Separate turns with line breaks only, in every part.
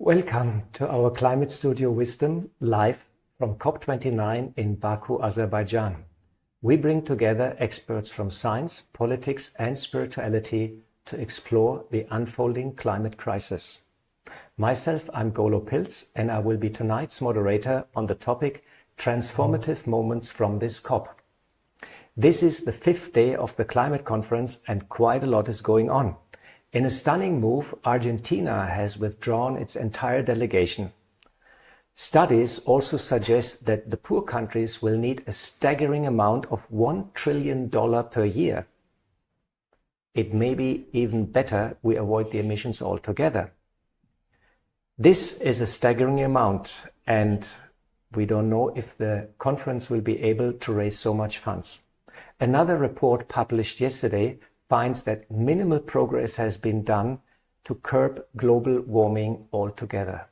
Welcome to our Climate Studio Wisdom live from COP29 in Baku, Azerbaijan. We bring together experts from science, politics and spirituality to explore the unfolding climate crisis. Myself, I'm Golo Pilz, and I will be tonight's moderator on the topic Transformative Moments from this COP. This is the 5th day of the climate conference and quite a lot is going on. In a stunning move, Argentina has withdrawn its entire delegation. Studies also suggest that the poor countries will need a staggering amount of $1 trillion per year. It may be even better we avoid the emissions altogether. This is a staggering amount, and we don't know if the conference will be able to raise so much funds. Another report published yesterday finds that minimal progress has been done to curb global warming altogether.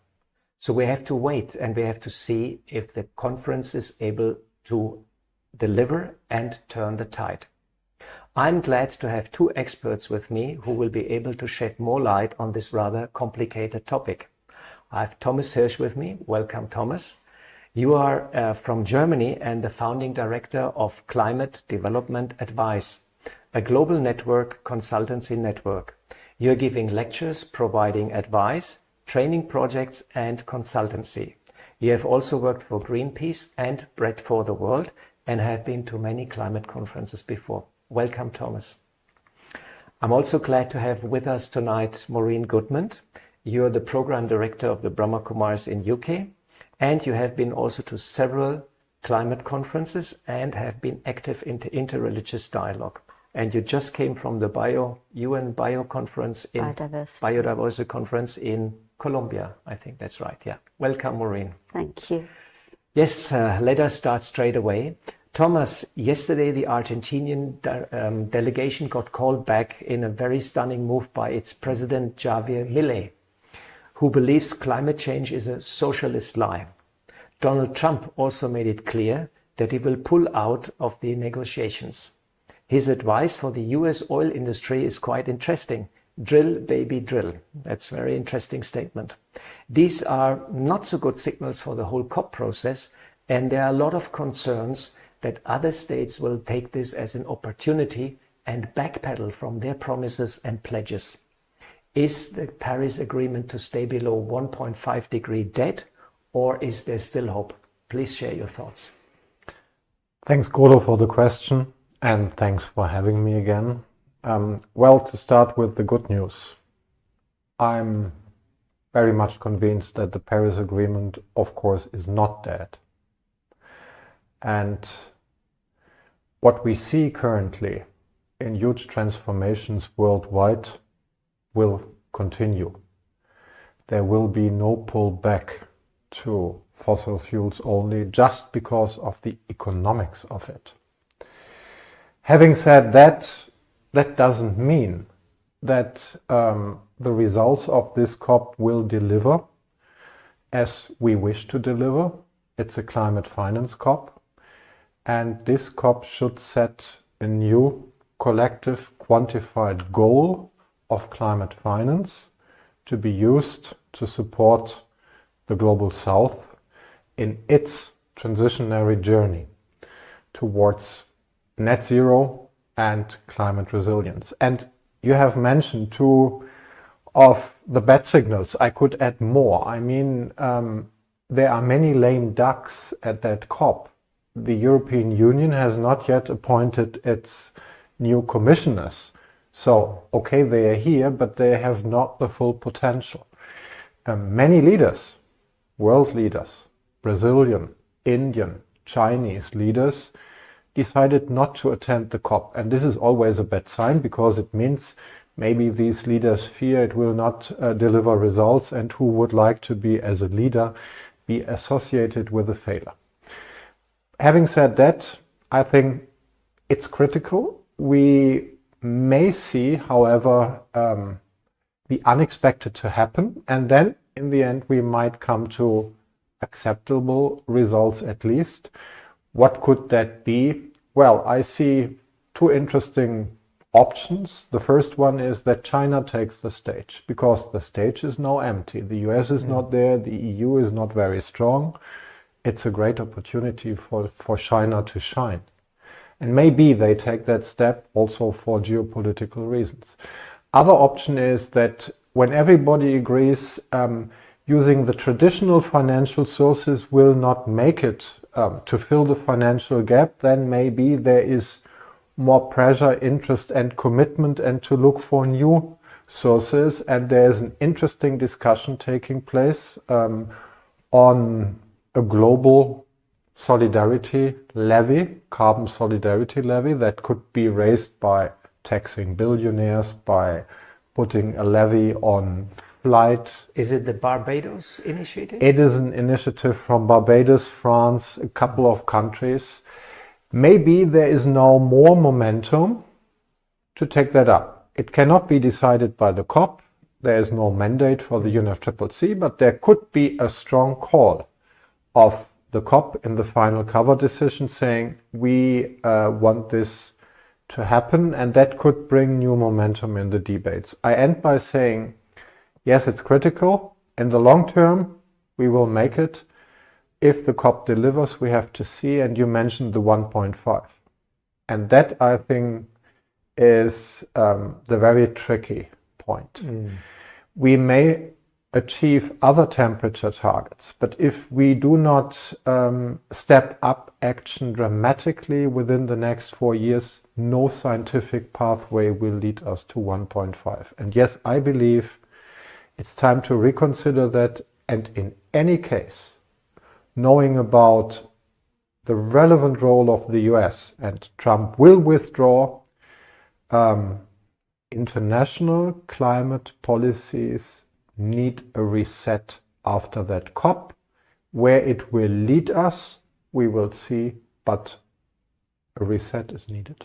So we have to wait and we have to see if the conference is able to deliver and turn the tide. I'm glad to have two experts with me who will be able to shed more light on this rather complicated topic. I have Thomas Hirsch with me. Welcome, Thomas. You are from Germany and the founding director of Climate Development Advice, a global network consultancy network. You're giving lectures, providing advice, training projects and consultancy. You have also worked for Greenpeace and Bread for the World and have been to many climate conferences before. Welcome, Thomas. I'm also glad to have with us tonight Maureen Goodman. You're the program director of the Brahma Kumaris in UK, and you have been also to several climate conferences and have been active in the interreligious dialogue. And you just came from the UN Biodiversity Conference in Colombia. I think that's right. Yeah. Welcome, Maureen.
Thank you.
Yes, let us start straight away. Thomas, yesterday the Argentinian delegation got called back in a very stunning move by its president, Javier Milei, who believes climate change is a socialist lie. Donald Trump also made it clear that he will pull out of the negotiations. His advice for the US oil industry is quite interesting. Drill, baby, drill. That's a very interesting statement. These are not so good signals for the whole COP process, and there are a lot of concerns that other states will take this as an opportunity and backpedal from their promises and pledges. Is the Paris Agreement to stay below 1.5 degree dead, or is there still hope? Please share your thoughts.
Thanks, Golo, for the question. And thanks for having me again. Well, to start with the good news, I'm very much convinced that the Paris Agreement, of course, is not dead. And what we see currently in huge transformations worldwide will continue. There will be no pullback to fossil fuels only just because of the economics of it. Having said that, that doesn't mean that the results of this COP will deliver as we wish to deliver. It's a climate finance COP, and this COP should set a new collective quantified goal of climate finance to be used to support the global south in its transitionary journey towards net zero and climate resilience. And you have mentioned two of the bad signals. I could add more. I mean, there are many lame ducks at that COP. The European Union has not yet appointed its new commissioners. So, okay, they are here, but they have not the full potential. Many leaders, world leaders, Brazilian, Indian, Chinese leaders, decided not to attend the COP. And this is always a bad sign because it means maybe these leaders fear it will not deliver results, and who would like to be, as a leader, be associated with a failure. Having said that, I think it's critical. We may see, however, the unexpected to happen, and then in the end we might come to acceptable results at least. What could that be? Well, I see two interesting options. The first one is that China takes the stage, because the stage is now empty. The US is not there, the EU is not very strong. It's a great opportunity for China to shine. And maybe they take that step also for geopolitical reasons. Other option is that when everybody agrees using the traditional financial sources will not make it to fill the financial gap, then maybe there is more pressure, interest and commitment, and to look for new sources. And there's an interesting discussion taking place on a global solidarity levy, carbon solidarity levy, that could be raised by taxing billionaires, by putting a levy on flight.
Is it the Barbados initiative?
It is an initiative from Barbados, France, a couple of countries. Maybe there is now more momentum to take that up. It cannot be decided by the COP. There is no mandate for the UNFCCC, but there could be a strong call of the COP in the final cover decision saying we want this to happen, and that could bring new momentum in the debates. I end by saying, yes, it's critical. In the long term, we will make it. If the COP delivers, we have to see, and you mentioned the 1.5. And that, I think, is the very tricky point. We may achieve other temperature targets, but if we do not step up action dramatically within the next 4 years, no scientific pathway will lead us to 1.5. And yes, I believe it's time to reconsider that, and in any case, knowing about the relevant role of the US, and Trump will withdraw, international climate policies need a reset after that COP. Where it will lead us, we will see, but a reset is needed.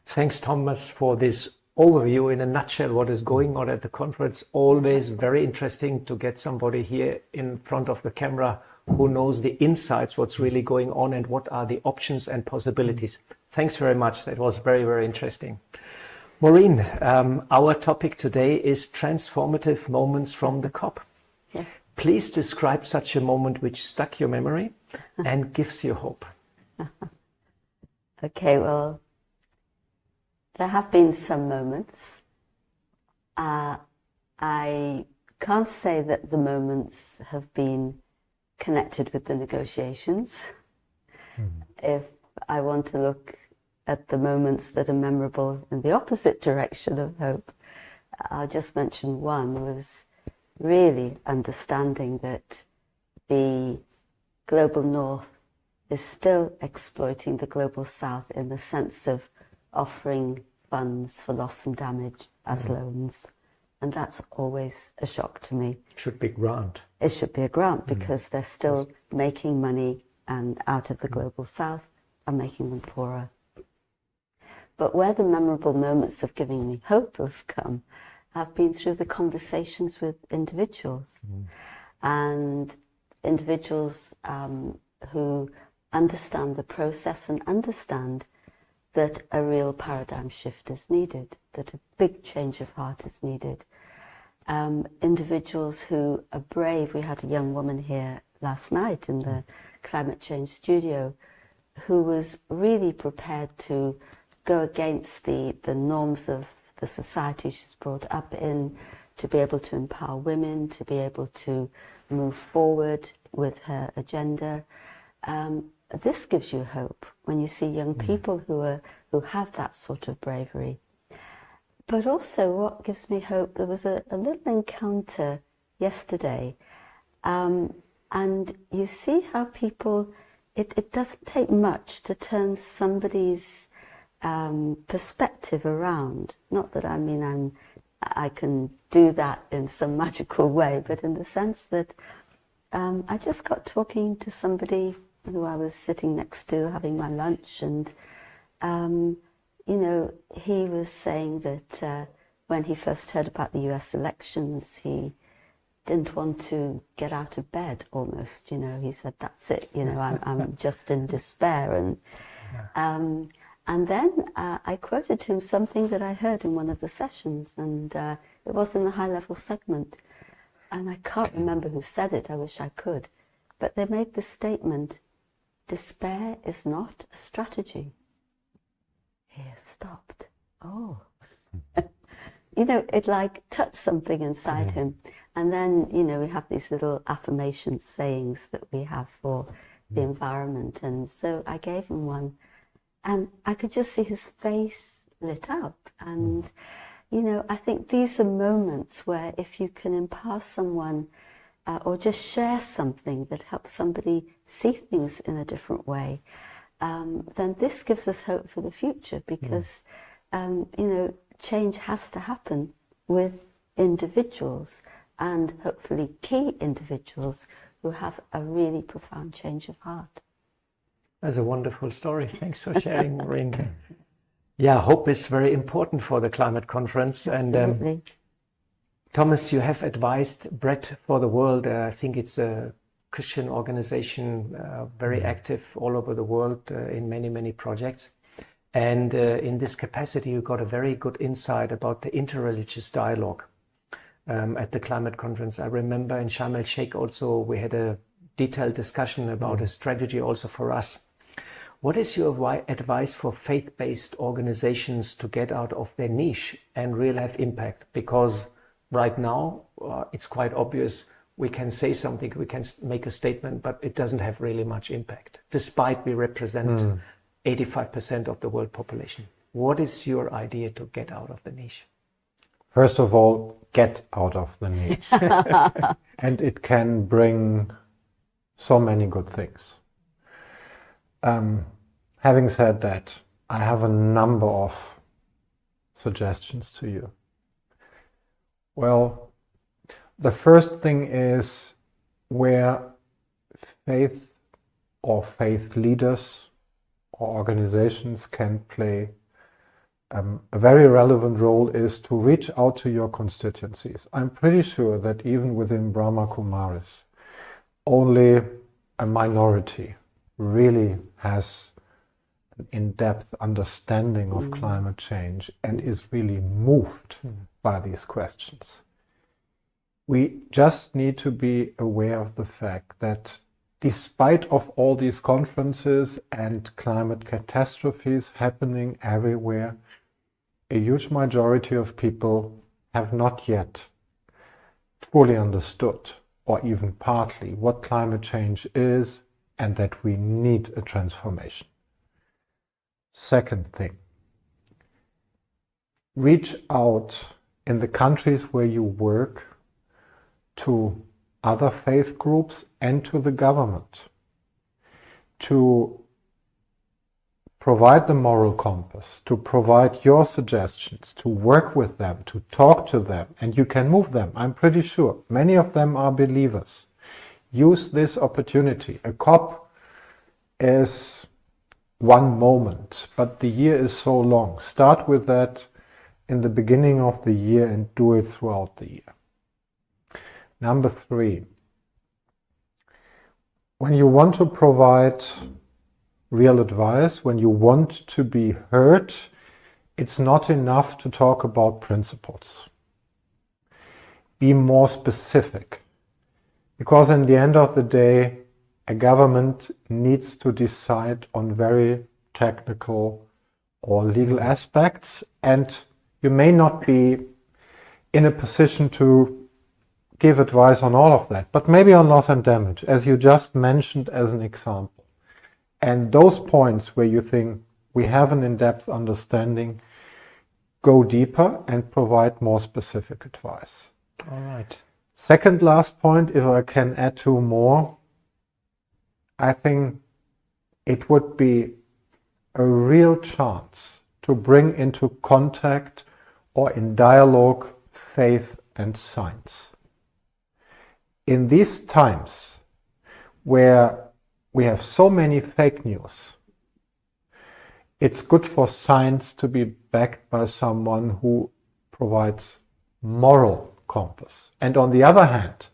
Thanks, Thomas, for this overview in a nutshell what is going on at the conference. Always very interesting to get somebody here in front of the camera who knows the insights, what's really going on and what are the options and possibilities. Thanks very much. That was very, very interesting. Maureen, our topic today is transformative moments from the COP.
Yeah.
Please describe such a moment which stuck your memory and gives you hope.
Okay, well, there have been some moments. I can't say that the moments have been connected with the negotiations. If I want to look at the moments that are memorable in the opposite direction of hope, I'll just mention one was really understanding that the global north is still exploiting the global south in the sense of offering funds for loss and damage as loans. And that's always a shock to me.
Should be grant.
It should be a grant because they're still making money and out of the global south and making them poorer. But where the memorable moments of giving me hope have come have been through the conversations with individuals. And individuals who understand the process and understand that a real paradigm shift is needed, that a big change of heart is needed. Individuals who are brave. We had a young woman here last night in the climate change studio who was really prepared to go against the norms of the society she's brought up in, to be able to empower women, to be able to move forward with her agenda. This gives you hope when you see young people who have that sort of bravery. But also what gives me hope, there was a little encounter yesterday, and you see how people, it doesn't take much to turn somebody's perspective around. Not that I can do that in some magical way, but in the sense that I just got talking to somebody who I was sitting next to having my lunch, and you know, he was saying that when he first heard about the US elections, he didn't want to get out of bed almost, you know. He said, that's it, you know, I'm just in despair. And then I quoted to him something that I heard in one of the sessions, and it was in the high-level segment. And I can't remember who said it, I wish I could. But they made the statement, despair is not a strategy. He stopped. Oh. It like touched something inside him. And then, we have these little affirmation sayings that we have for the environment. And so I gave him one. And I could just see his face lit up. And, I think these are moments where if you can impart someone or just share something that helps somebody see things in a different way, then this gives us hope for the future because, change has to happen with individuals and hopefully key individuals who have a really profound change of heart.
That's a wonderful story. Thanks for sharing, Maureen. Yeah, hope is very important for the climate conference.
Absolutely.
And Thomas, you have advised Bread for the World. I think it's a Christian organization, very active all over the world in many, many projects. And in this capacity, you got a very good insight about the interreligious dialogue at the climate conference. I remember in Sharm el-Sheikh also, we had a detailed discussion about a strategy also for us. What is your advice for faith-based organizations to get out of their niche and really have impact? Because right now, it's quite obvious we can say something, we can make a statement, but it doesn't have really much impact, despite we represent 85% of the world population. What is your idea to get out of the niche?
First of all, get out of the niche. And it can bring so many good things. Having said that, I have a number of suggestions to you. Well, the first thing is where faith or faith leaders or organizations can play a very relevant role is to reach out to your constituencies. I'm pretty sure that even within Brahma Kumaris, only a minority really has an in-depth understanding of climate change and is really moved by these questions. We just need to be aware of the fact that despite of all these conferences and climate catastrophes happening everywhere, a huge majority of people have not yet fully understood, or even partly, what climate change is and that we need a transformation. Second thing, reach out in the countries where you work to other faith groups and to the government to provide the moral compass, to provide your suggestions, to work with them, to talk to them, and you can move them. I'm pretty sure many of them are believers. Use this opportunity. A COP is one moment, but the year is so long. Start with that in the beginning of the year and do it throughout the year. Number 3, when you want to provide real advice, when you want to be heard, it's not enough to talk about principles. Be more specific, because in the end of the day, a government needs to decide on very technical or legal aspects, and you may not be in a position to give advice on all of that, but maybe on loss and damage, as you just mentioned as an example. And those points where you think we have an in-depth understanding, go deeper and provide more specific advice.
All right.
Second last point, if I can add 2 more, I think it would be a real chance to bring into contact or in dialogue faith and science. In these times where we have so many fake news, it's good for science to be backed by someone who provides moral compass. And on the other hand,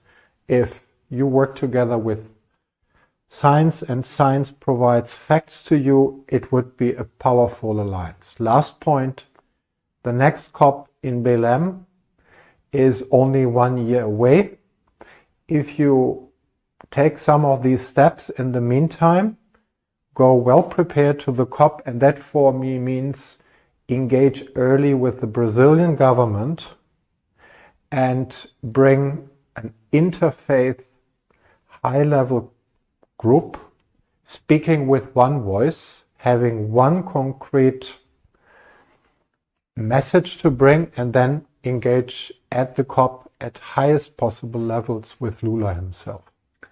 if you work together with science and science provides facts to you, it would be a powerful alliance. Last point, the next COP in Belém is only 1 year away. If you take some of these steps in the meantime, go well prepared to the COP, and that for me means engage early with the Brazilian government and bring an interfaith high-level group speaking with one voice, having one concrete message to bring, and then engage at the COP at highest possible levels with Lula himself.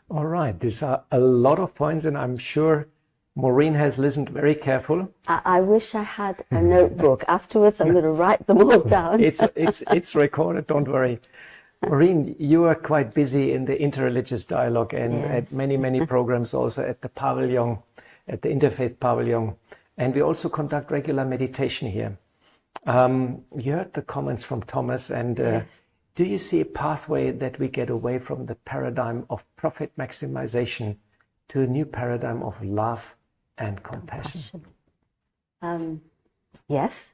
All right, these are a lot of points, and I'm sure Maureen has listened very careful.
I wish I had a notebook. Afterwards, I'm going to write them all down.
It's recorded, don't worry. Maureen, you are quite busy in the interreligious dialogue and at many programs also at the pavilion, at the Interfaith Pavilion. And we also conduct regular meditation here. You heard the comments from Thomas, and do you see a pathway that we get away from the paradigm of profit maximization to a new paradigm of love and compassion?
Yes.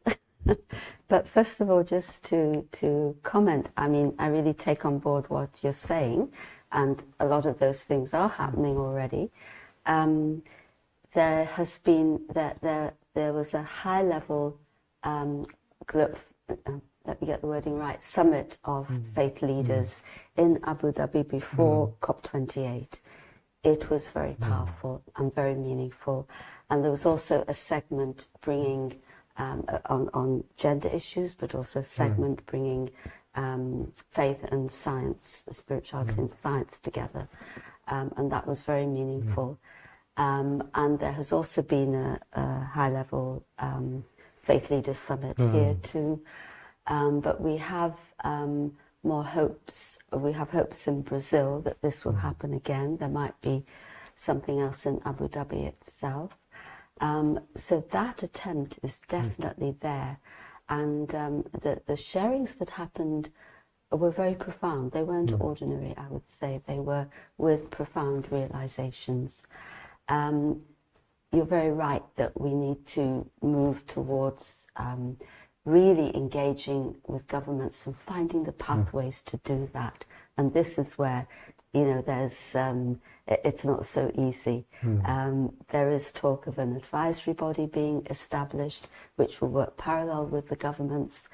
But first of all, just to comment, I mean, I really take on board what you're saying, and a lot of those things are happening already. There has been, there was a high-level, let me get the wording right, summit of faith leaders in Abu Dhabi before COP28. It was very powerful and very meaningful. And there was also a segment bringing on gender issues, but also a segment bringing faith and science, spirituality and science together. And that was very meaningful. And there has also been a high-level faith leaders summit here too. But we have more hopes. We have hopes in Brazil that this will happen again. There might be something else in Abu Dhabi itself. So that attempt is definitely there. And the sharings that happened were very profound. They weren't ordinary, I would say. They were with profound realizations. You're very right that we need to move towards really engaging with governments and finding the pathways to do that. And this is where, you know, there's, it's not so easy. There is talk of an advisory body being established, which will work parallel with the governments,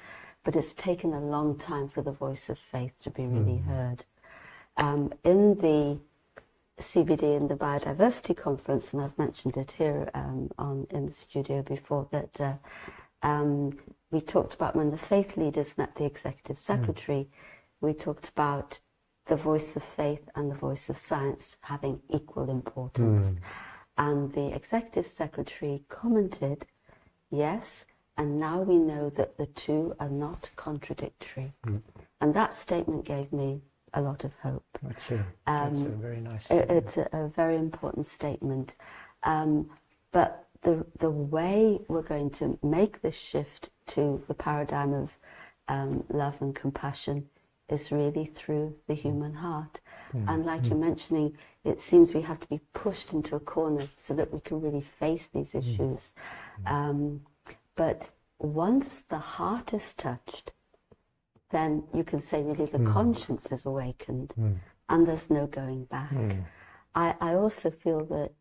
but it's taken a long time for the voice of faith to be really heard. In the CBD and the Biodiversity Conference, and I've mentioned it here in the studio before, that we talked about when the faith leaders met the executive secretary, we talked about the voice of faith and the voice of science having equal importance. And the executive secretary commented, yes, and now we know that the two are not contradictory. And that statement gave me a lot of hope.
That's a very nice statement.
It's a very important statement. But the way we're going to make this shift to the paradigm of love and compassion is really through the human heart. And like you're mentioning, it seems we have to be pushed into a corner so that we can really face these issues. But once the heart is touched, then you can say really the conscience is awakened and there's no going back. I also feel that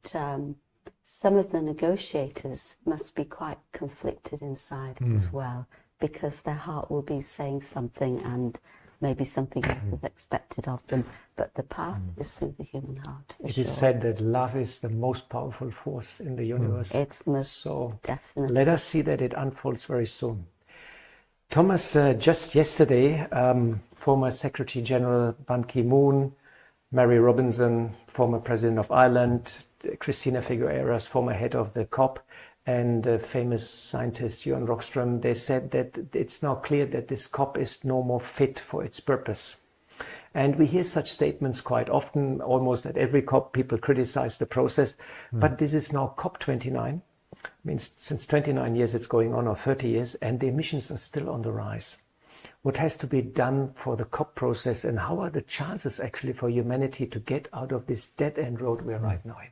some of the negotiators must be quite conflicted inside as well, because their heart will be saying something and maybe something else is expected of them, but the path is through the human heart.
It is said that love is the most powerful force in the universe.
It's most definitely.
Let us see that it unfolds very soon. Thomas, just yesterday, former Secretary General Ban Ki-moon, Mary Robinson, former President of Ireland, Christina Figueres, former head of the COP, and famous scientist Johan Rockström, they said that it's now clear that this COP is no more fit for its purpose. And we hear such statements quite often, almost at every COP, people criticize the process. But this is now COP29. I mean, since 29 years it's going on, or 30 years, and the emissions are still on the rise. What has to be done for the COP process, and how are the chances actually for humanity to get out of this dead-end road we're right now in?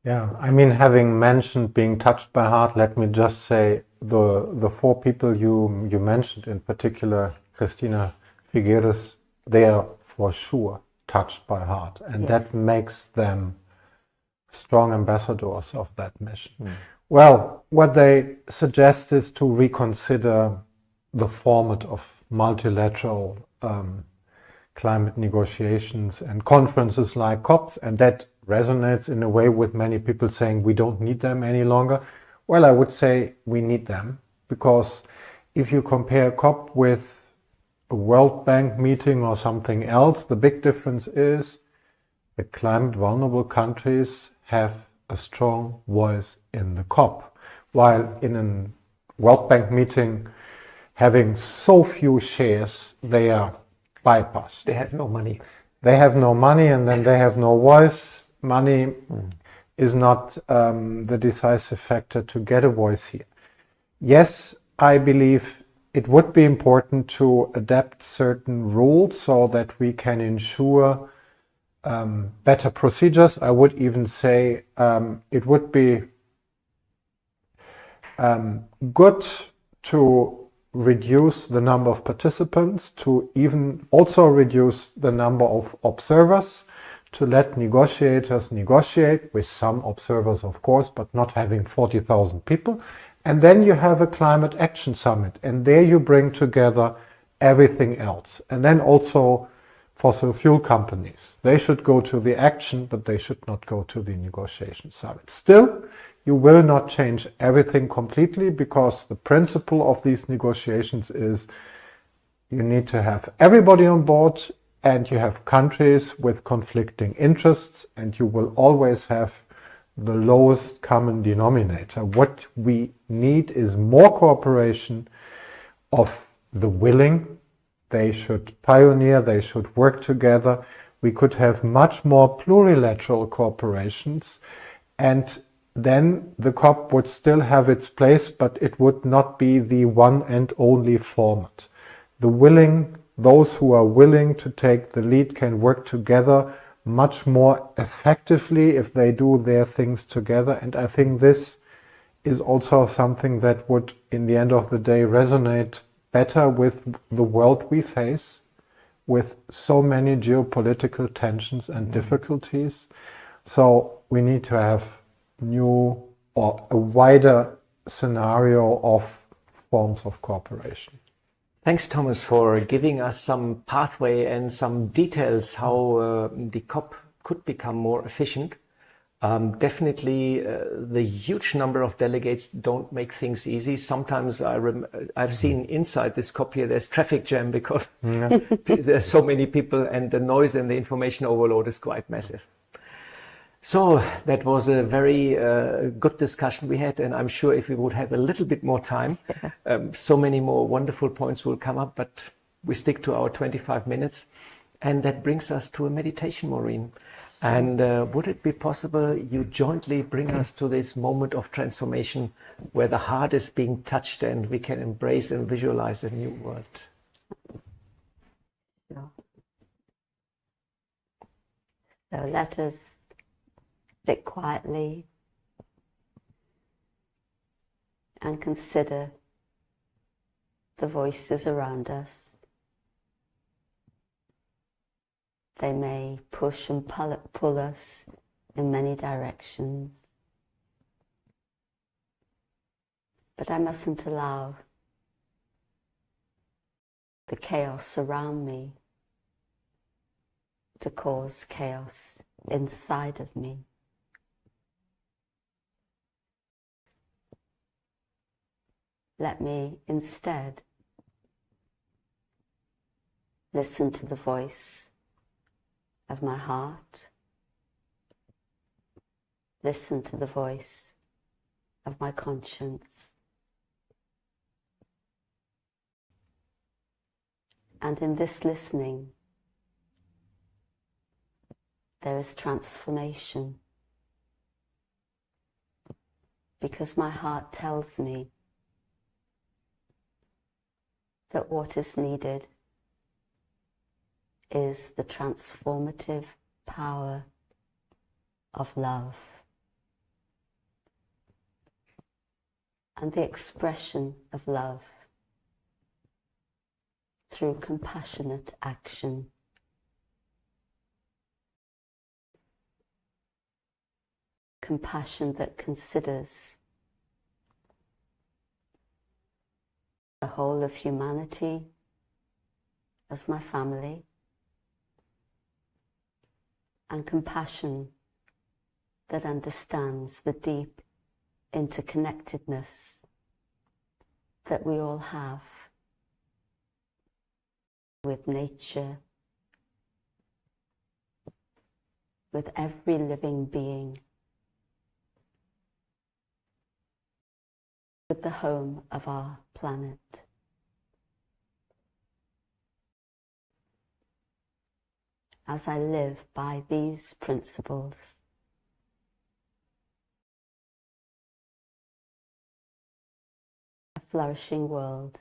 Yeah, I mean, having mentioned being touched by heart, let me just say the four people you mentioned, in particular, Christina Figueres, they are for sure touched by heart, and
Yes.
that makes them strong ambassadors of that mission. Well, what they suggest is to reconsider the format of multilateral climate negotiations and conferences like COPs, and that resonates in a way with many people saying we don't need them any longer. Well, I would say we need them, because if you compare COP with a World Bank meeting or something else, the big difference is the climate vulnerable countries have a strong voice in the COP, while in a World Bank meeting, having so few shares, they are bypassed.
They have no money.
They have no money, and then they have no voice. Money is not the decisive factor to get a voice here. Yes, I believe it would be important to adapt certain rules so that we can ensure better procedures. I would even say it would be good to reduce the number of participants, to even also reduce the number of observers, to let negotiators negotiate with some observers, of course, but not having 40,000 people. And then you have a climate action summit, and there you bring together everything else. And then also fossil fuel companies. They should go to the action, but they should not go to the negotiation summit. Still, you will not change everything completely, because the principle of these negotiations is you need to have everybody on board, and you have countries with conflicting interests, and you will always have the lowest common denominator. What we need is more cooperation of the willing. They should pioneer, they should work together. We could have much more plurilateral cooperations, and then the COP would still have its place, but it would not be the one and only format. Those who are willing to take the lead can work together much more effectively if they do their things together. And I think this is also something that would, in the end of the day, resonate better with the world we face, with so many geopolitical tensions and difficulties. So we need to have new or a wider scenario of forms of cooperation.
Thanks, Thomas, for giving us some pathway and some details how the COP could become more efficient. Definitely, the huge number of delegates don't make things easy. Sometimes I've seen inside this COP here, there's traffic jam because there's so many people, and the noise and the information overload is quite massive. So that was a very good discussion we had, and I'm sure if we would have a little bit more time, so many more wonderful points will come up, but we stick to our 25 minutes. And that brings us to a meditation, Maureen. And would it be possible you jointly bring us to this moment of transformation where the heart is being touched and we can embrace and visualize a new world?
Sure. So let us sit quietly and consider the voices around us. They may push and pull us in many directions, but I mustn't allow the chaos around me to cause chaos inside of me. Let me instead listen to the voice of my heart, listen to the voice of my conscience, and in this listening there is transformation, because my heart tells me that what is needed is the transformative power of love. and the expression of love through compassionate action. Compassion that considers the whole of humanity as my family, and compassion that understands the deep interconnectedness that we all have with nature, with every living being, with the home of our planet. As I live by these principles, a flourishing world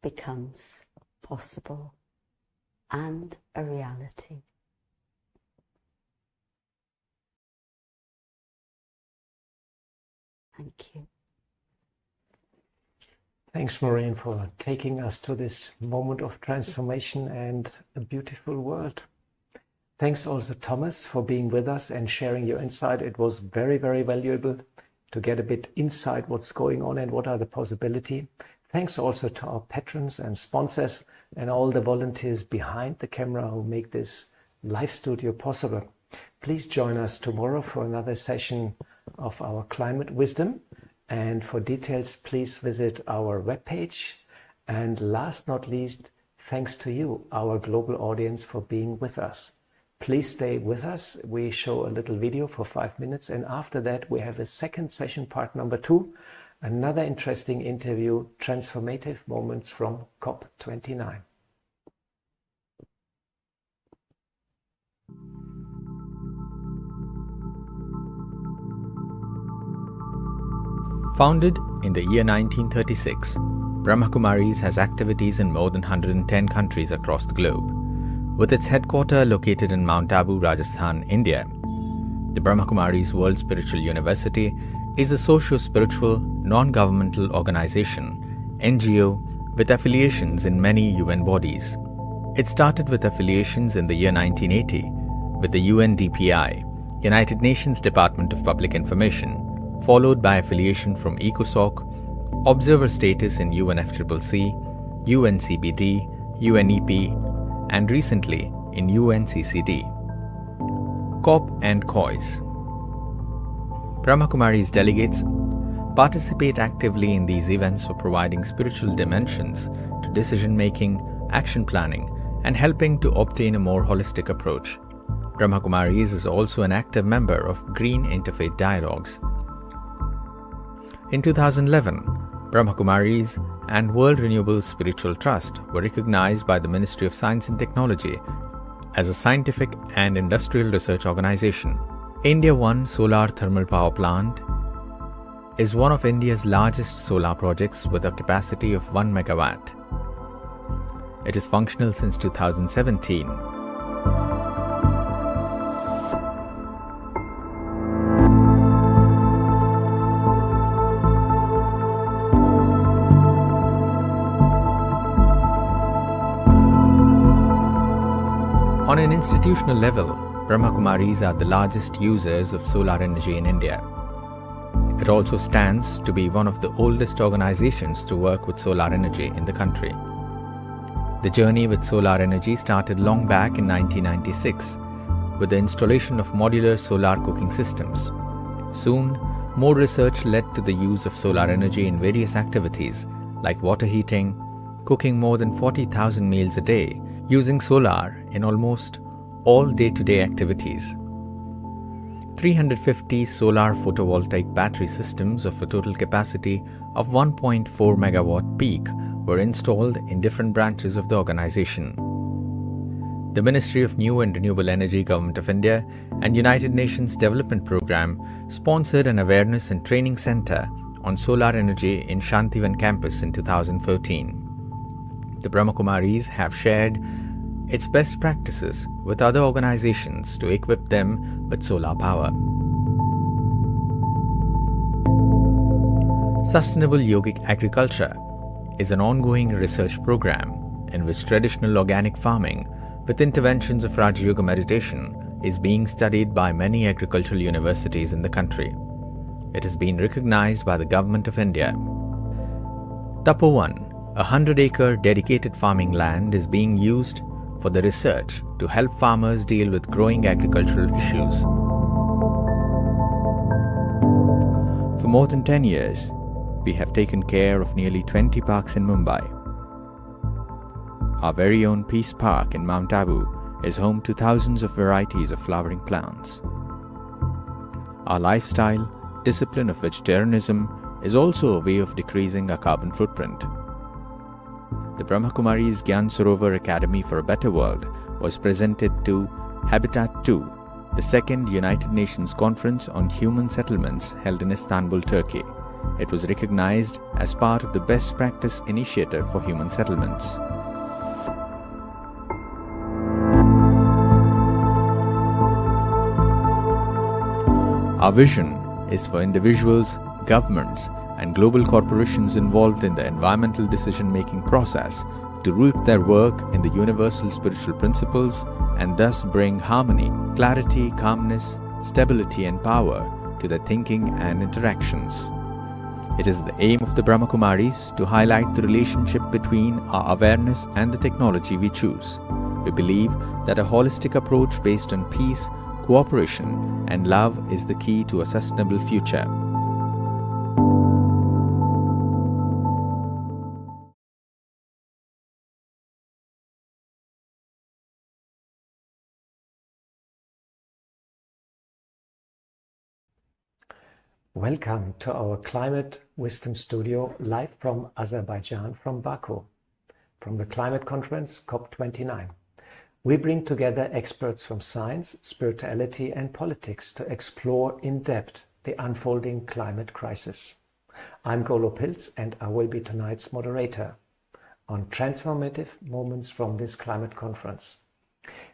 becomes possible and a reality. Thank you.
Thanks, Maureen, for taking us to this moment of transformation and a beautiful world. Thanks also, Thomas, for being with us and sharing your insight. It was very, very valuable to get a bit insight what's going on and what are the possibilities. Thanks also to our patrons and sponsors and all the volunteers behind the camera who make this live studio possible. Please join us tomorrow for another session of our climate wisdom. And for details, please visit our webpage. And last not least, thanks to you, our global audience, for being with us. Please stay with us. We show a little video for 5 minutes. And after that, we have a second session, part number 2. Another interesting interview, Transformative Moments from COP29.
Founded in the year 1936, Brahma Kumaris has activities in more than 110 countries across the globe. With its headquarters located in Mount Abu, Rajasthan, India, the Brahma Kumaris World Spiritual University is a socio-spiritual, non-governmental organization, NGO, with affiliations in many UN bodies. It started with affiliations in the year 1980 with the UNDPI, United Nations Department of Public Information, followed by affiliation from ECOSOC, observer status in UNFCCC, UNCBD, UNEP, and recently in UNCCD. COP and COIS. Brahma Kumaris delegates participate actively in these events for providing spiritual dimensions to decision-making, action planning, and helping to obtain a more holistic approach. Brahma Kumaris is also an active member of Green Interfaith Dialogues. In 2011, Brahma Kumaris and World Renewable Spiritual Trust were recognized by the Ministry of Science and Technology as a scientific and industrial research organization. India One Solar Thermal Power Plant is one of India's largest solar projects with a capacity of 1 megawatt. It is functional since 2017. On an institutional level, Brahma Kumaris are the largest users of solar energy in India. It also stands to be one of the oldest organizations to work with solar energy in the country. The journey with solar energy started long back in 1996 with the installation of modular solar cooking systems. Soon, more research led to the use of solar energy in various activities like water heating, cooking more than 40,000 meals a day, using solar in almost all day-to-day activities. 350 solar photovoltaic battery systems of a total capacity of 1.4 megawatt peak were installed in different branches of the organization. The Ministry of New and Renewable Energy, Government of India, and United Nations Development Programme sponsored an awareness and training center on solar energy in Shantivan campus in 2014. The Brahma Kumaris have shared its best practices with other organizations to equip them with solar power. Sustainable Yogic Agriculture is an ongoing research program in which traditional organic farming with interventions of Raja Yoga meditation is being studied by many agricultural universities in the country. It has been recognized by the Government of India. Tapovan, a 100-acre dedicated farming land, is being used for the research to help farmers deal with growing agricultural issues. For more than 10 years, we have taken care of nearly 20 parks in Mumbai. Our very own Peace Park in Mount Abu is home to thousands of varieties of flowering plants. Our lifestyle, discipline of vegetarianism is also a way of decreasing our carbon footprint. The Brahma Kumaris Gyan Sarovar Academy for a Better World was presented to Habitat 2, the second United Nations Conference on Human Settlements held in Istanbul, Turkey. It was recognized as part of the Best Practice Initiative for Human Settlements. Our vision is for individuals, governments, and global corporations involved in the environmental decision-making process to root their work in the universal spiritual principles and thus bring harmony, clarity, calmness, stability, and power to their thinking and interactions. It is the aim of the Brahma Kumaris to highlight the relationship between our awareness and the technology we choose. We believe that a holistic approach based on peace, cooperation, and love is the key to a sustainable future.
Welcome to our Climate Wisdom Studio, live from Azerbaijan, from Baku, from the climate conference COP29. We bring together experts from science, spirituality, and politics to explore in depth the unfolding climate crisis. I'm Golo Pilz, and I will be tonight's moderator on transformative moments from this climate conference.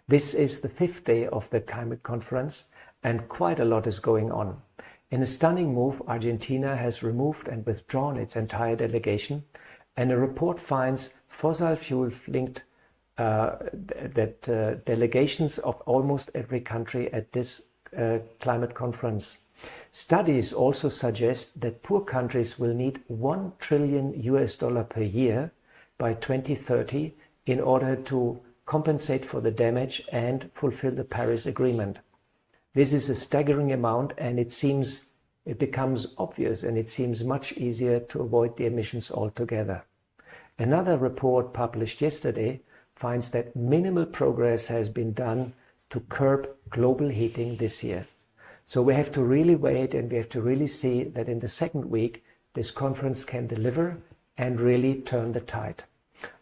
This is the 5th day of the climate conference, and quite a lot is going on. In a stunning move, Argentina has removed and withdrawn its entire delegation, and a report finds fossil fuel-linked delegations of almost every country at this climate conference. Studies also suggest that poor countries will need $1 trillion per year by 2030 in order to compensate for the damage and fulfill the Paris Agreement. This is a staggering amount, and it becomes obvious, and it seems much easier to avoid the emissions altogether. Another report published yesterday finds that minimal progress has been done to curb global heating this year. So we have to really wait, and we have to really see that in the second week this conference can deliver and really turn the tide.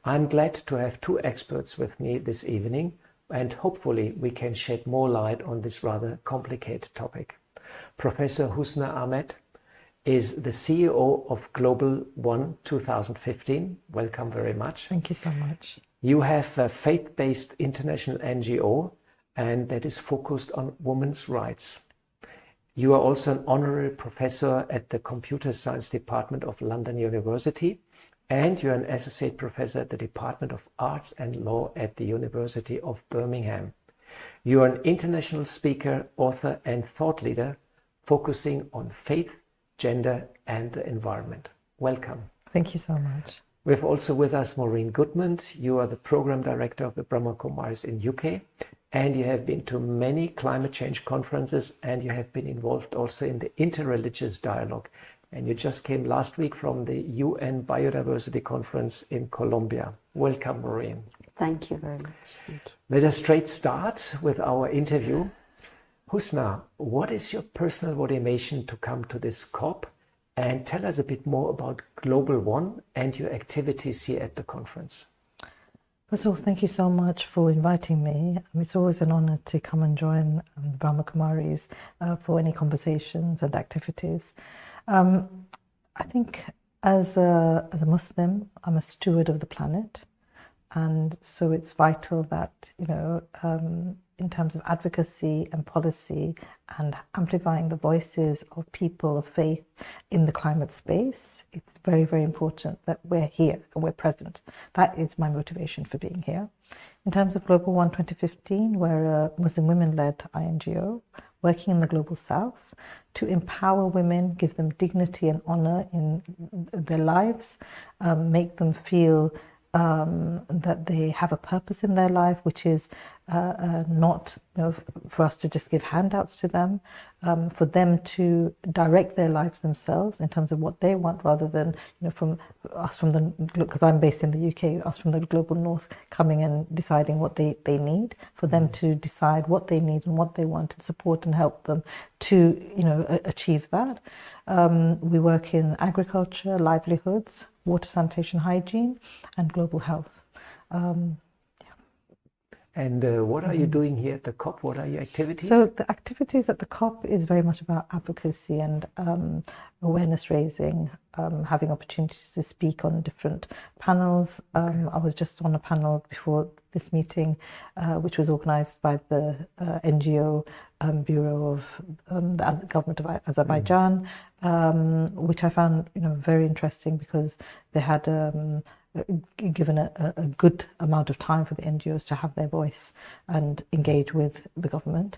I'm glad to have 2 experts with me this evening, and hopefully we can shed more light on this rather complicated topic. Professor Husna Ahmad is the CEO of Global One 2015. Welcome very much.
Thank you so much.
You have a faith-based international NGO, and that is focused on women's rights. You are also an honorary professor at the Computer Science Department of London University, and you're an associate professor at the Department of Arts and Law at the University of Birmingham. You are an international speaker, author, and thought leader focusing on faith, gender, and the environment. Welcome.
Thank you so much.
We have also with us Maureen Goodman. You are the program director of the Brahma Kumaris in UK, and you have been to many climate change conferences, and you have been involved also in the interreligious dialogue. And you just came last week from the UN Biodiversity Conference in Colombia. Welcome, Maureen.
Thank you very much. Thank you.
Let us straight start with our interview. Husna, what is your personal motivation to come to this COP? And tell us a bit more about Global One and your activities here at the conference.
First of all, thank you so much for inviting me. It's always an honor to come and join the Brahma Kumaris for any conversations and activities. I think as a Muslim, I'm a steward of the planet. And so it's vital that, in terms of advocacy and policy and amplifying the voices of people of faith in the climate space, it's very, very important that we're here and we're present. That is my motivation for being here. In terms of Global One 2015, we're a Muslim women-led INGO working in the Global South to empower women, give them dignity and honor in their lives, make them feel that they have a purpose in their life, which is not for us to just give handouts to them, for them to direct their lives themselves in terms of what they want, rather than from us from the, because I'm based in the UK, us from the global north coming and deciding what they need, for them to decide what they need and what they want and support and help them to achieve that. We work in agriculture, livelihoods, water, sanitation, hygiene, and global health.
And what are you doing here at the COP? What are your activities?
So the activities at the COP is very much about advocacy and awareness raising, having opportunities to speak on different panels. I was just on a panel before this meeting, which was organised by the NGO Bureau of the Government of Azerbaijan, which I found very interesting, because they had given a good amount of time for the NGOs to have their voice and engage with the government.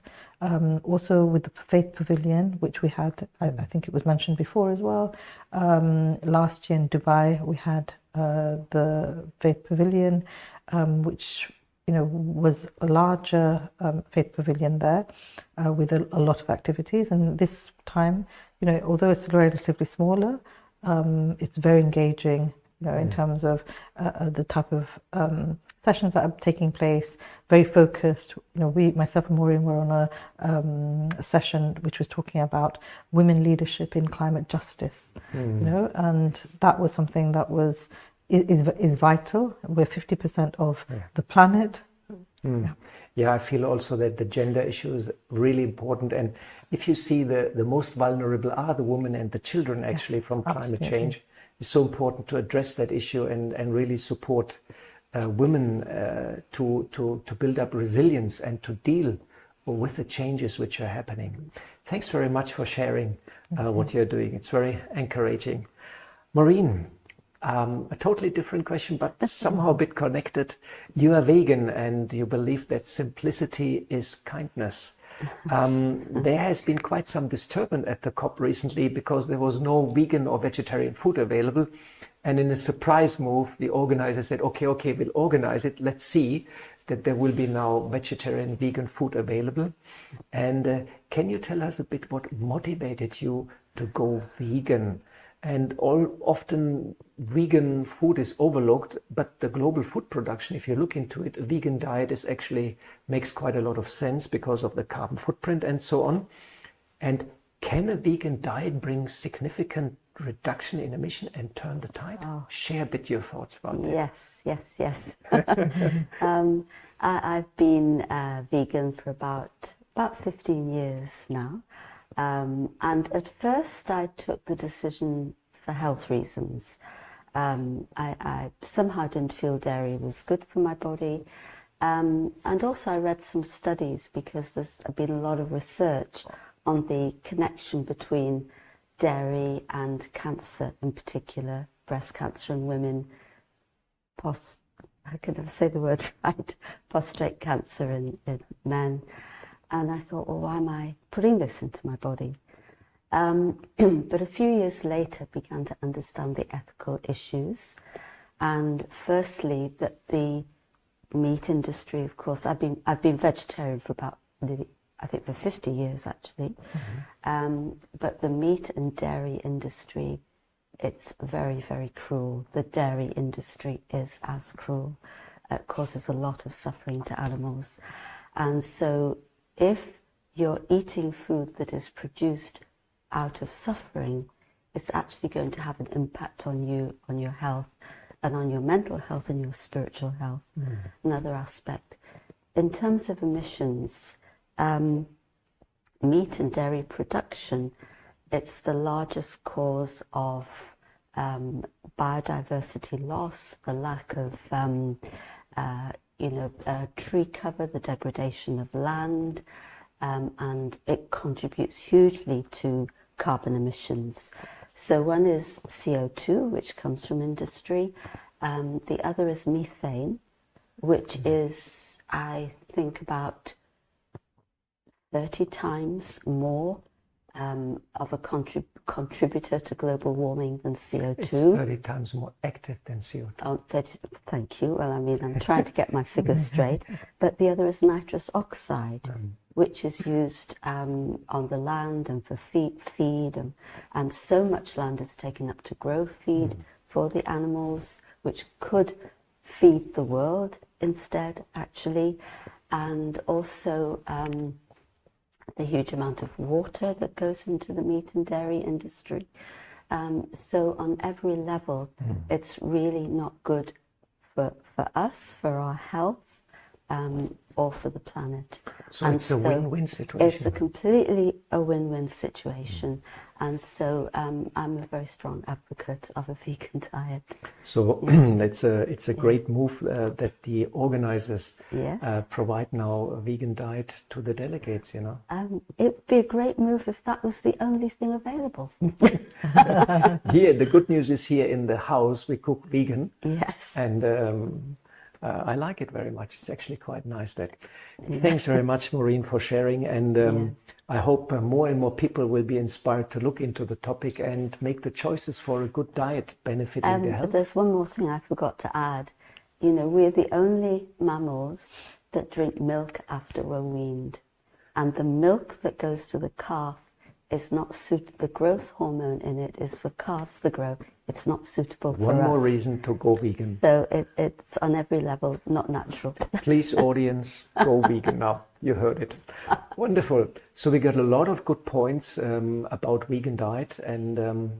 Also with the Faith Pavilion, which we had, I think it was mentioned before as well. Last year in Dubai, we had the Faith Pavilion, which was a larger faith pavilion there with a lot of activities. And this time, although it's relatively smaller, it's very engaging. In terms of the type of sessions that are taking place, very focused. Myself and Maureen were on a session which was talking about women leadership in climate justice. And that was something that is vital. We're 50% of the planet.
Yeah, I feel also that the gender issue is really important. And if you see the most vulnerable are the women and the children actually from climate change. It's so important to address that issue and really support women to build up resilience and to deal with the changes which are happening. Thanks very much for sharing what you're doing. It's very encouraging. Maureen, a totally different question, but somehow a bit connected. You are vegan and you believe that simplicity is kindness. There has been quite some disturbance at the COP recently because there was no vegan or vegetarian food available. And in a surprise move, the organizer said, okay, we'll organize it. Let's see that there will be now vegetarian, vegan food available. And can you tell us a bit what motivated you to go vegan? And often vegan food is overlooked, but the global food production, if you look into it, a vegan diet makes quite a lot of sense because of the carbon footprint and so on. And can a vegan diet bring significant reduction in emission and turn the tide? Oh. Share a bit your thoughts about that.
Yes. I've been vegan for about 15 years now. And at first I took the decision for health reasons. I somehow didn't feel dairy was good for my body. And also I read some studies because there's been a lot of research on the connection between dairy and cancer, in particular breast cancer in women, I can never say the word right, prostate cancer in men. And I thought, well, why am I putting this into my body? But a few years later, I began to understand the ethical issues. And firstly, that the meat industry, of course, I've been vegetarian for about, I think for 50 years actually. But the meat and dairy industry, it's very, very cruel. The dairy industry is as cruel. It causes a lot of suffering to animals. And so if you're eating food that is produced out of suffering, it's actually going to have an impact on you, on your health, and on your mental health and your spiritual health. Another aspect. In terms of emissions, meat and dairy production, it's the largest cause of biodiversity loss, the lack of tree cover, the degradation of land, and it contributes hugely to carbon emissions. So one is CO2, which comes from industry. The other is methane, which is, I think, about 30 times more of a contributor to global warming than CO2.
It's 30 times more active than CO2.
Oh, thank you. Well, I mean, I'm trying to get my figures straight. But the other is nitrous oxide, which is used on the land and for feed. And so much land is taken up to grow feed for the animals, which could feed the world instead, actually. And also the huge amount of water that goes into the meat and dairy industry. So on every level, it's really not good for us, for our health, or for the planet.
So it's a win-win situation.
It's completely a win-win situation. And so I'm a very strong advocate of a vegan diet.
So it's a great move that the organizers provide now a vegan diet to the delegates, It
would be a great move if that was the only thing available.
Here, the good news is here in the house we cook vegan.
Yes.
And I like it very much. It's actually quite nice. Thanks very much, Maureen, for sharing. And I hope more and more people will be inspired to look into the topic and make the choices for a good diet benefiting their health.
But there's one more thing I forgot to add. We're the only mammals that drink milk after we're weaned. And the milk that goes to the calf is not suitable. The growth hormone in it is for calves to grow. It's not suitable for us.
One more reason to go vegan.
So it's on every level not natural.
Please, audience, go vegan now. You heard it. Wonderful. So we got a lot of good points about vegan diet, and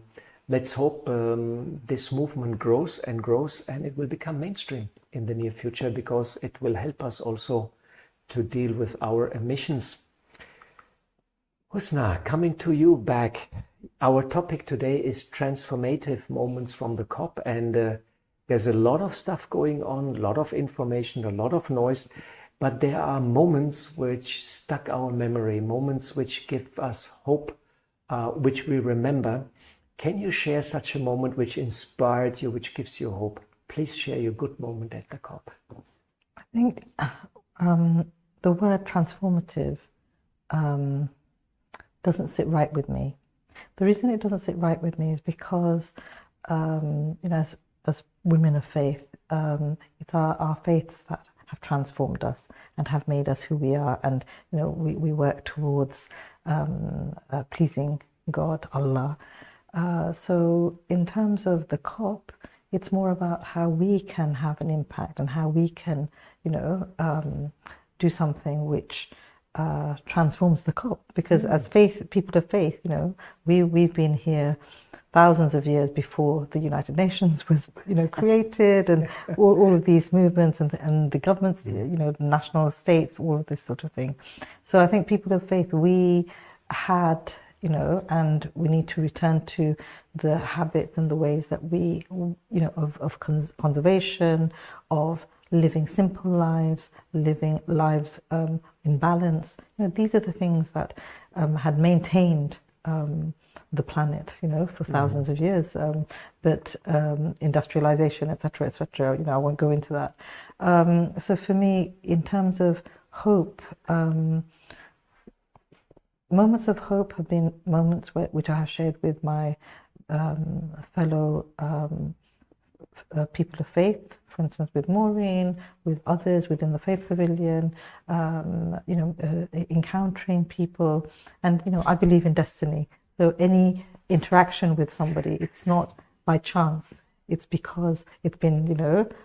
let's hope this movement grows, and it will become mainstream in the near future, because it will help us also to deal with our emissions. Husna, coming to you back. Our topic today is transformative moments from the COP, and there's a lot of stuff going on, a lot of information, a lot of noise, but there are moments which stuck our memory, moments which give us hope, which we remember. Can you share such a moment which inspired you, which gives you hope? Please share your good moment at the COP.
I think the word transformative doesn't sit right with me. The reason it doesn't sit right with me is because, as women of faith, it's our faiths that have transformed us and have made us who we are. And, we work towards pleasing God, Allah. So in terms of the COP, it's more about how we can have an impact and how we can, do something which transforms the COP, because as people of faith, we've been here thousands of years before the United Nations was, created, and all of these movements and the governments, the national states, all of this sort of thing. So I think people of faith, we had, and we need to return to the habits and the ways that we, of conservation, of living simple lives, living lives in balance. These are the things that had maintained the planet, for thousands of years. But industrialization, etc., I won't go into that. So for me, in terms of hope, moments of hope have been moments which I have shared with my fellow people of faith, for instance, with Maureen, with others within the Faith Pavilion, encountering people. And, I believe in destiny. So any interaction with somebody, it's not by chance. It's because it's been,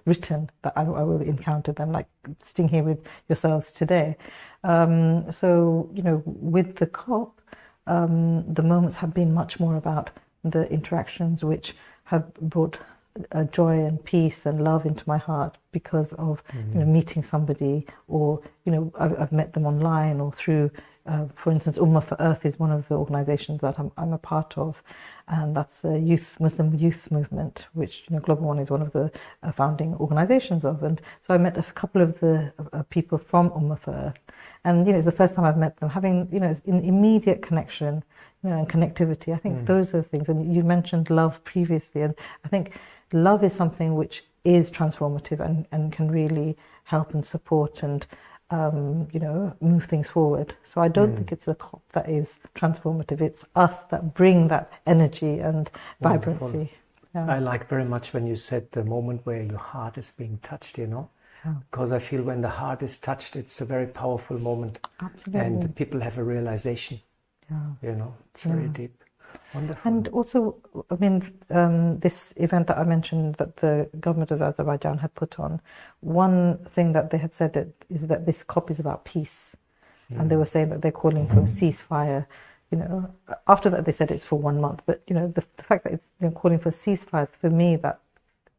written that I will encounter them, like sitting here with yourselves today. So, with the COP, the moments have been much more about the interactions which have brought joy and peace and love into my heart because of meeting somebody, or I've met them online or through For instance, Ummah for Earth is one of the organizations that I'm a part of, and that's the Muslim youth movement, which Global One is one of the founding organizations of. And so I met a couple of the people from Ummah for Earth, and it's the first time I've met them, having an immediate connection, and connectivity. I think those are the things. And you mentioned love previously, and I think love is something which is transformative and can really help and support and move things forward. So I don't think it's the COP that is transformative. It's us that bring that energy and vibrancy. Yeah.
I like very much when you said the moment where your heart is being touched, because I feel when the heart is touched, it's a very powerful moment.
Absolutely.
And people have a realization.
Yeah.
It's very deep. Wonderful.
And also, I mean, this event that I mentioned that the government of Azerbaijan had put on, one thing that they had said is that this COP is about peace. And they were saying that they're calling for a ceasefire. After that they said it's for 1 month. But, the fact that it's calling for a ceasefire, for me, that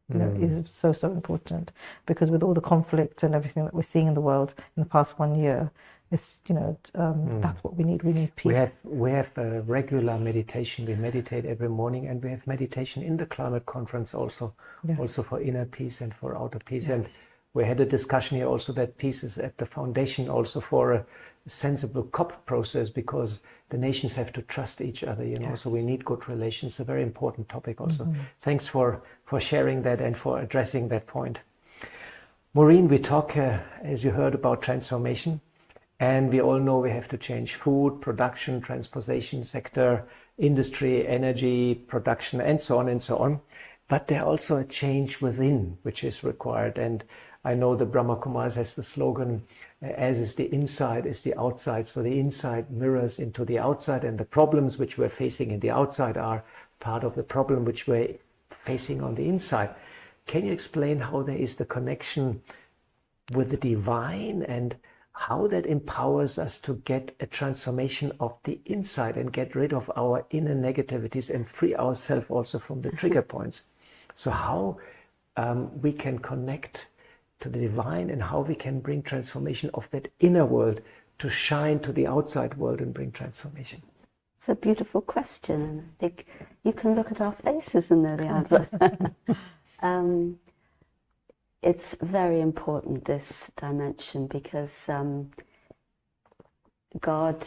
is so important. Because with all the conflict and everything that we're seeing in the world in the past 1 year, it's, that's what we need. We need peace.
We have a regular meditation. We meditate every morning, and we have meditation in the climate conference also, also for inner peace and for outer peace.
Yes.
And we had a discussion here also that peace is at the foundation also for a sensible COP process, because the nations have to trust each other, so we need good relations. A very important topic also. Thanks for sharing that and for addressing that point. Maureen, we talk, as you heard, about transformation. And we all know we have to change food, production, transportation sector, industry, energy, production, and so on and so on. But there's also a change within, which is required. And I know the Brahma Kumaris has the slogan, as is the inside, is the outside. So the inside mirrors into the outside, and the problems which we're facing in the outside are part of the problem which we're facing on the inside. Can you explain how there is the connection with the divine and how that empowers us to get a transformation of the inside and get rid of our inner negativities and free ourselves also from the trigger points? So how we can connect to the divine and how we can bring transformation of that inner world to shine to the outside world and bring transformation?
It's a beautiful question, and I think you can look at our faces and know the answer. It's very important, this dimension, because God,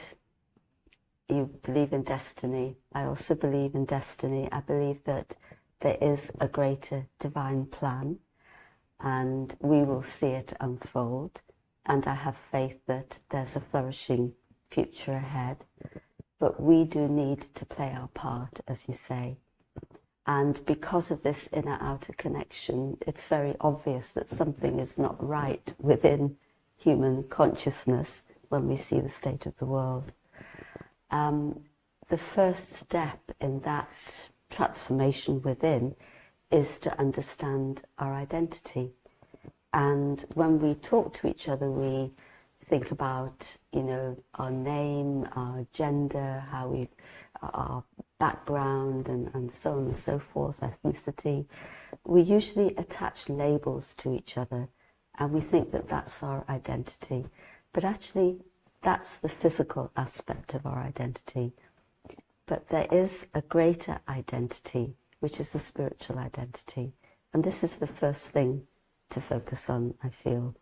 you believe in destiny. I also believe in destiny. I believe that there is a greater divine plan, and we will see it unfold. And I have faith that there's a flourishing future ahead. But we do need to play our part, as you say. And because of this inner-outer connection, it's very obvious that something is not right within human consciousness when we see the state of the world. The first step in that transformation within is to understand our identity. And when we talk to each other, we think about, our name, our gender, our background, and so on and so forth, ethnicity. We usually attach labels to each other, and we think that that's our identity. But actually, that's the physical aspect of our identity. But there is a greater identity, which is the spiritual identity. And this is the first thing to focus on, I feel.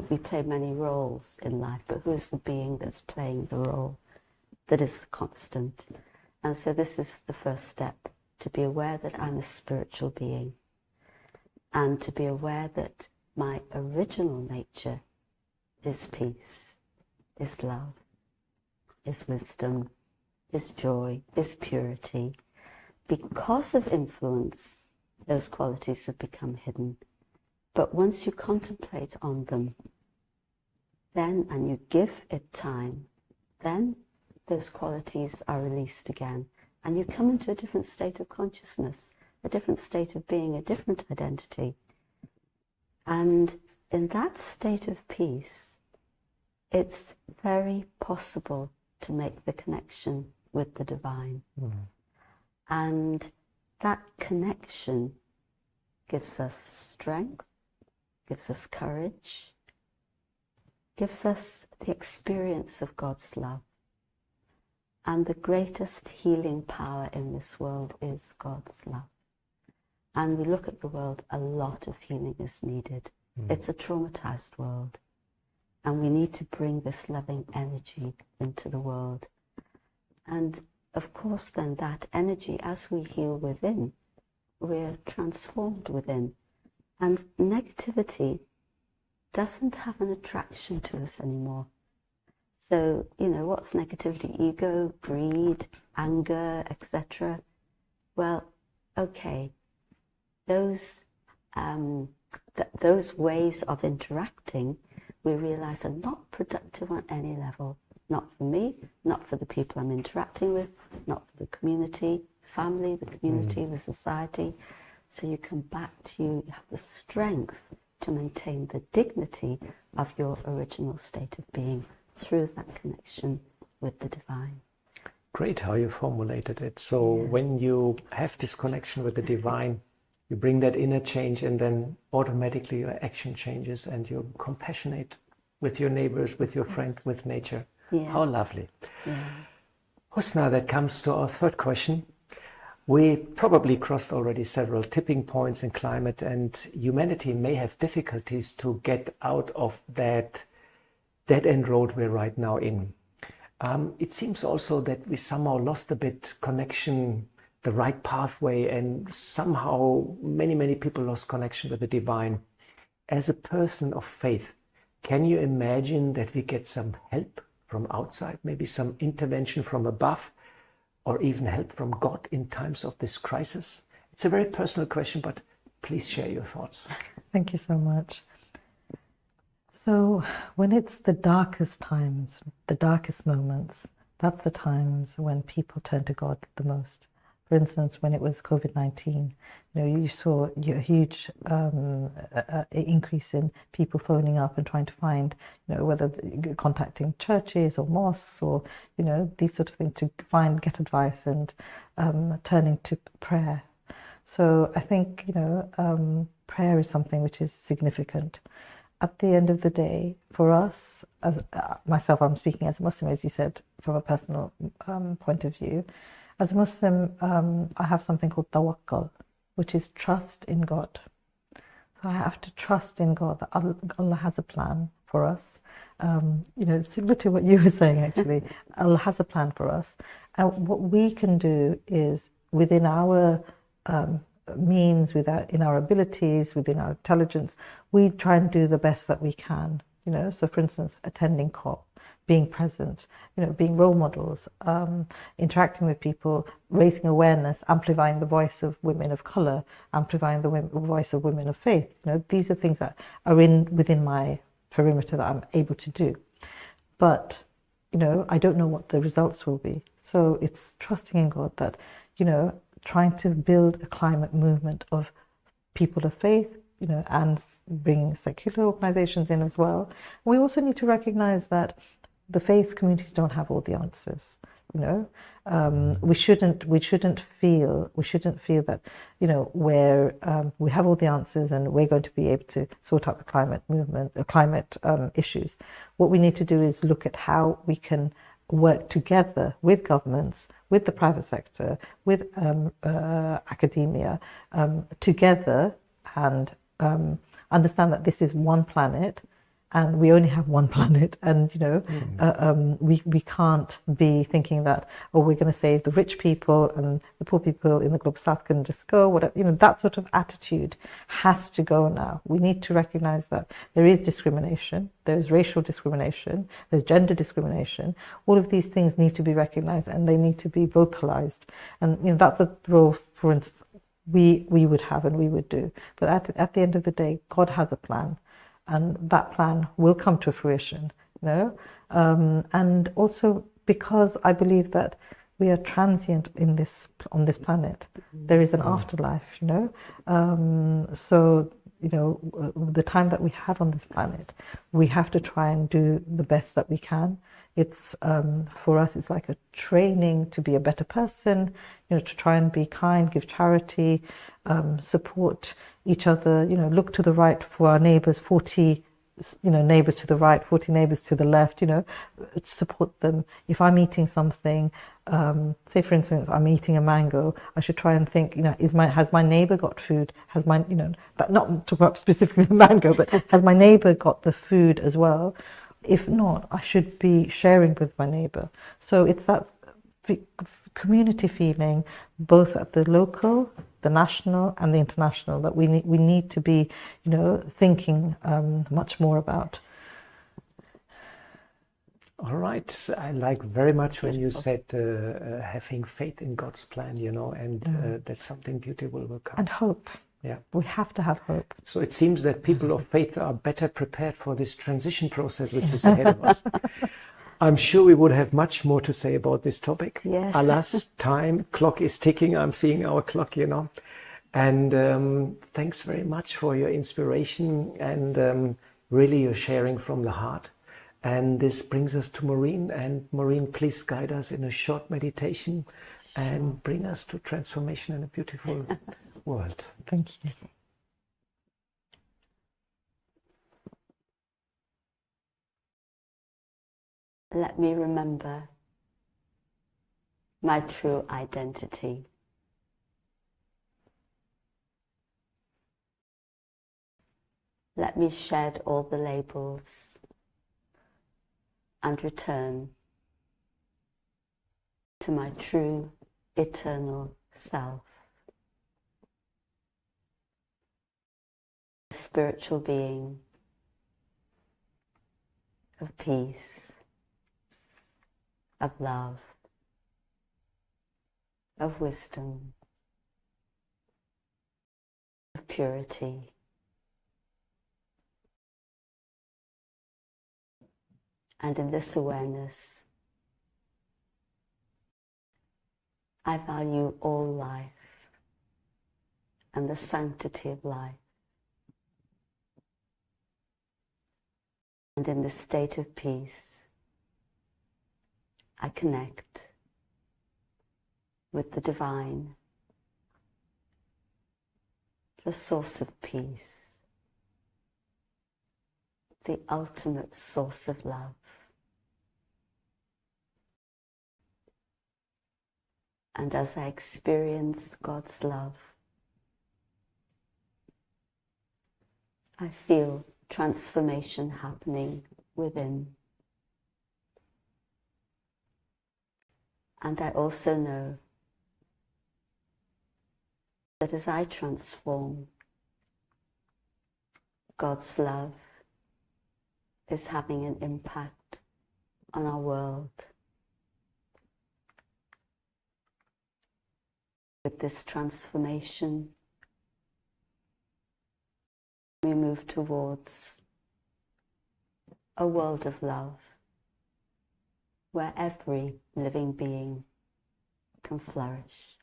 We play many roles in life, but who is the being that's playing the role that is constant? And so this is the first step, to be aware that I'm a spiritual being, and to be aware that my original nature is peace, is love, is wisdom, is joy, is purity. Because of influence, those qualities have become hidden. But once you contemplate on them, then, and you give it time, then those qualities are released again. And you come into a different state of consciousness, a different state of being, a different identity. And in that state of peace, it's very possible to make the connection with the divine. And that connection gives us strength, gives us courage, gives us the experience of God's love. And the greatest healing power in this world is God's love. And we look at the world, a lot of healing is needed. It's a traumatized world. And we need to bring this loving energy into the world. And of course then that energy, as we heal within, we're transformed within. And negativity doesn't have an attraction to us anymore. So, you know, what's negativity? Ego, greed, anger, etc. Well, okay, those ways of interacting, we realize are not productive on any level. Not for me, not for the people I'm interacting with, not for the community, family, the community, the society. So you come back to you have the strength to maintain the dignity of your original state of being through that connection with the divine.
Great how you formulated it. So when you have this connection with the divine, you bring that inner change, and then automatically your action changes and you're compassionate with your neighbors, with your friend, with nature.
Yeah.
How lovely.
Yeah.
Husna, that comes to our third question. We probably crossed already several tipping points in climate, and humanity may have difficulties to get out of that dead-end road we're right now in. It seems also that we somehow lost a bit connection, the right pathway, and somehow many people lost connection with the divine. As a person of faith, can you imagine that we get some help from outside, maybe some intervention from above, or even help from God in times of this crisis? It's a very personal question, but please share your thoughts.
Thank you so much. So when it's the darkest times, the darkest moments, that's the times when people turn to God the most. For instance, when it was COVID-19, you saw a huge increase in people phoning up and trying to find, whether contacting churches or mosques or, these sort of things to get advice and turning to prayer. So I think, prayer is something which is significant. At the end of the day, for us, as myself, I'm speaking as a Muslim, as you said, from a personal point of view. As a Muslim, I have something called tawakkul, which is trust in God. So I have to trust in God that Allah has a plan for us. Similar to what you were saying, actually, Allah has a plan for us. And what we can do is, within our means, in our abilities, within our intelligence, we try and do the best that we can. So for instance, attending COP, being present, being role models, interacting with people, raising awareness, amplifying the voice of women of colour, amplifying the voice of women of faith. These are things that are within my perimeter that I'm able to do. But, I don't know what the results will be. So it's trusting in God that, trying to build a climate movement of people of faith, and bringing secular organizations in as well. We also need to recognize that the faith communities don't have all the answers. We shouldn't feel that we have all the answers and we're going to be able to sort out the climate movement, climate issues. What we need to do is look at how we can work together with governments, with the private sector, with academia, together, and understand that this is one planet and we only have one planet, and we can't be thinking that, we're going to save the rich people and the poor people in the global south can just go, whatever. That sort of attitude has to go now. We need to recognize that there is discrimination, there's racial discrimination, there's gender discrimination. All of these things need to be recognized and they need to be vocalized, and that's a role, for instance, we would have and we would do. But at the end of the day, God has a plan, and that plan will come to fruition. And also because I believe that we are transient on this planet. There is an afterlife. So the time that we have on this planet, we have to try and do the best that we can. It's for us, it's like a training to be a better person, to try and be kind, give charity, support each other, look to the right for our neighbors 40 neighbours to the right, 40 neighbours to the left, support them. If I'm eating something, say for instance, I'm eating a mango, I should try and think, has my neighbour got food? Has my, not talk about specifically the mango, but has my neighbour got the food as well? If not, I should be sharing with my neighbour. So it's that community feeling, both at the local, the national and the international, that we need to be, thinking much more about.
All right. I like very much when you said having faith in God's plan, and that something beautiful will come.
And hope.
Yeah.
We have to have hope.
So it seems that people of faith are better prepared for this transition process which is ahead of us. I'm sure we would have much more to say about this topic.
Yes.
Alas, clock is ticking. I'm seeing our clock, And thanks very much for your inspiration and really your sharing from the heart. And this brings us to Maureen. And Maureen, please guide us in a short meditation and bring us to transformation in a beautiful world.
Thank you.
Let me remember my true identity. Let me shed all the labels and return to my true eternal self. A spiritual being of peace, of love, of wisdom, of purity. And in this awareness, I value all life and the sanctity of life. And in this state of peace, I connect with the divine, the source of peace, the ultimate source of love. And as I experience God's love, I feel transformation happening within. And I also know that as I transform, God's love is having an impact on our world. With this transformation, we move towards a world of love where every living being can flourish.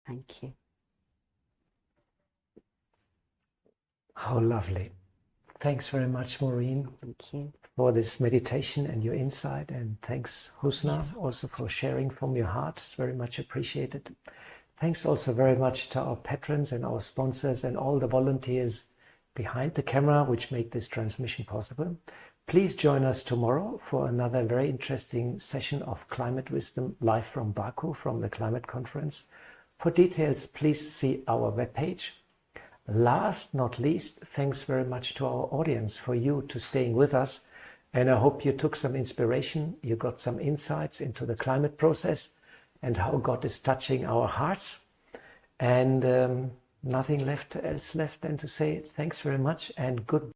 Thank you.
How lovely. Thanks very much, Maureen.
Thank you.
For this meditation and your insight, and thanks Husna also for sharing from your heart. It's very much appreciated. Thanks also very much to our patrons and our sponsors and all the volunteers behind the camera which make this transmission possible. Please join us tomorrow for another very interesting session of Climate Wisdom live from Baku, from the Climate Conference. For details, please see our webpage. Last not least, thanks very much to our audience for you to staying with us. And I hope you took some inspiration, you got some insights into the climate process and how God is touching our hearts. And nothing else left than to say thanks very much and good.